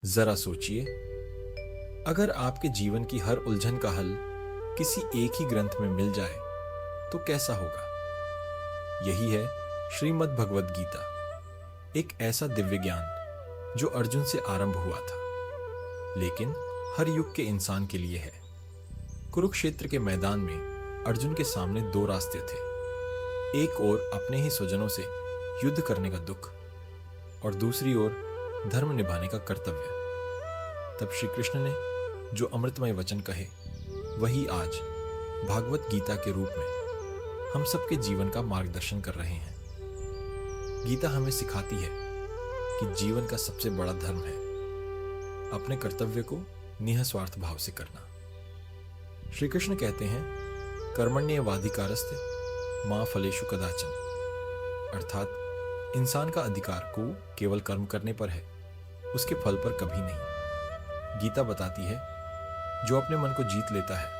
जरा सोचिए, अगर आपके जीवन की हर उलझन का हल किसी एक ही ग्रंथ में मिल जाए तो कैसा होगा। यही है श्रीमद् भगवद गीता, एक ऐसा दिव्य ज्ञान जो अर्जुन से आरंभ हुआ था, लेकिन हर युग के इंसान के लिए है। कुरुक्षेत्र के मैदान में अर्जुन के सामने दो रास्ते थे। एक ओर अपने ही स्वजनों से युद्ध करने का दुख और दूसरी ओर धर्म निभाने का कर्तव्य। तब श्री कृष्ण ने जो अमृतमय वचन कहे, वही आज भागवत गीता के रूप में हम सबके जीवन का मार्गदर्शन कर रहे हैं। गीता हमें सिखाती है कि जीवन का सबसे बड़ा धर्म है अपने कर्तव्य को निःस्वार्थ भाव से करना। श्री कृष्ण कहते हैं, कर्मण्येवाधिकारस्ते मा फलेषु कदाचन, अर्थात इंसान का अधिकार को केवल कर्म करने पर है, उसके फल पर कभी नहीं। गीता बताती है, जो अपने मन को जीत लेता है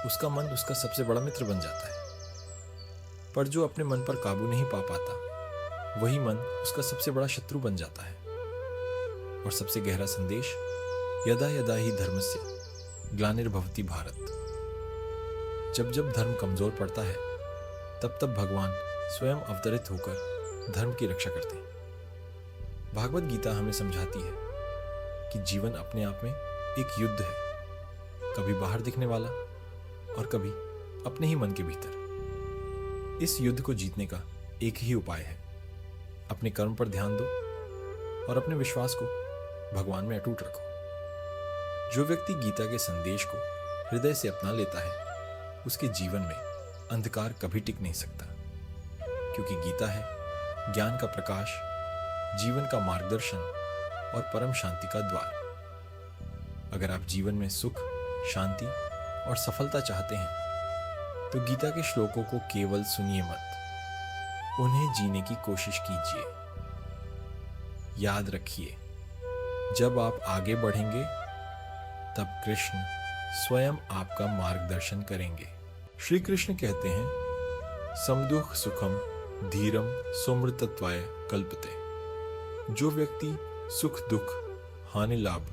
उसका मन उसका सबसे बड़ा मित्र बन जाता है, पर जो अपने मन पर काबू नहीं पा पाता वही मन उसका सबसे बड़ा शत्रु बन जाता है। और सबसे गहरा संदेश, यदा यदा ही धर्मस्य ग्लानिर्भवति भारत, जब जब धर्म कमजोर पड़ता है तब तब भगवान स्वयं अवतरित होकर धर्म की रक्षा करते हैं। भागवत गीता हमें समझाती है कि जीवन अपने आप में एक युद्ध है, कभी बाहर दिखने वाला और कभी अपने ही मन के भीतर। इस युद्ध को जीतने का एक ही उपाय है, अपने कर्म पर ध्यान दो और अपने विश्वास को भगवान में अटूट रखो। जो व्यक्ति गीता के संदेश को हृदय से अपना लेता है उसके जीवन में अंधकार कभी टिक नहीं सकता, क्योंकि गीता है ज्ञान का प्रकाश, जीवन का मार्गदर्शन और परम शांति का द्वार। अगर आप जीवन में सुख, शांति और सफलता चाहते हैं तो गीता के श्लोकों को केवल सुनिए मत, उन्हें जीने की कोशिश कीजिए। याद रखिए, जब आप आगे बढ़ेंगे तब कृष्ण स्वयं आपका मार्गदर्शन करेंगे। श्री कृष्ण कहते हैं, समदुख सुखम धीरम सोमृतत्वाय कल्पते। जो व्यक्ति सुख दुख, हानि लाभ,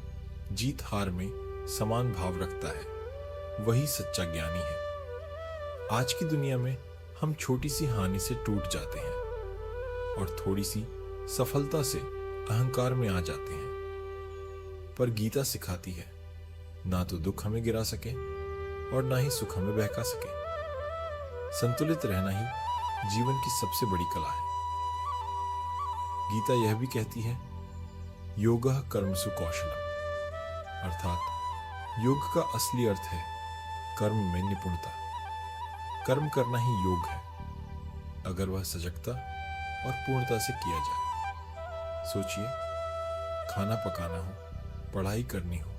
जीत हार में समान भाव रखता है वही सच्चा ज्ञानी है। आज की दुनिया में हम छोटी सी हानि से टूट जाते हैं और थोड़ी सी सफलता से अहंकार में आ जाते हैं, पर गीता सिखाती है, ना तो दुख हमें गिरा सके और ना ही सुख हमें बहका सके। संतुलित रहना ही जीवन की सबसे बड़ी कला है। गीता यह भी कहती है, योगः कर्मसु कौशलम, अर्थात योग का असली अर्थ है कर्म में निपुणता। कर्म करना ही योग है, अगर वह सजगता और पूर्णता से किया जाए। सोचिए, खाना पकाना हो, पढ़ाई करनी हो,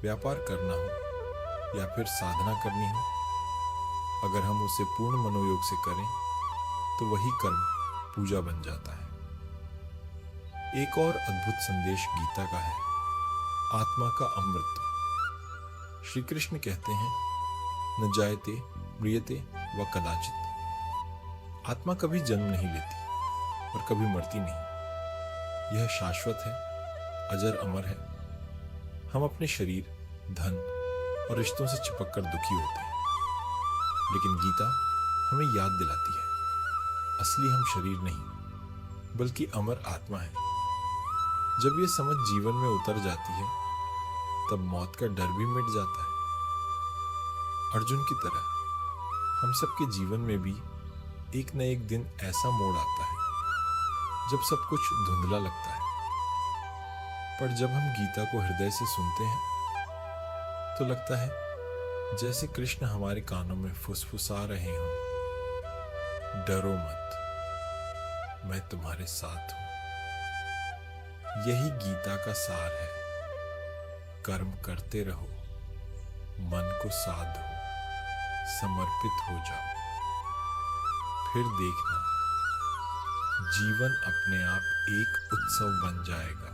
व्यापार करना हो या फिर साधना करनी हो, अगर हम उसे पूर्ण मनोयोग से करें तो वही कर्म पूजा बन जाता है। एक और अद्भुत संदेश गीता का है, आत्मा का अमृत। श्री कृष्ण कहते हैं, न जायते म्रियते व कदाचित। आत्मा कभी जन्म नहीं लेती और कभी मरती नहीं, यह शाश्वत है, अजर अमर है। हम अपने शरीर, धन और रिश्तों से चिपक कर दुखी होते हैं, लेकिन गीता हमें याद दिलाती है, असली हम शरीर नहीं बल्कि अमर आत्मा है। जब ये समझ जीवन में उतर जाती है तब मौत का डर भी मिट जाता है। अर्जुन की तरह हम सबके जीवन में भी एक न एक दिन ऐसा मोड़ आता है जब सब कुछ धुंधला लगता है, पर जब हम गीता को हृदय से सुनते हैं तो लगता है जैसे कृष्ण हमारे कानों में फुसफुसा रहे हों, डरो मत, मैं तुम्हारे साथ हूं। यही गीता का सार है, कर्म करते रहो, मन को साधो, समर्पित हो जाओ, फिर देखना जीवन अपने आप एक उत्सव बन जाएगा।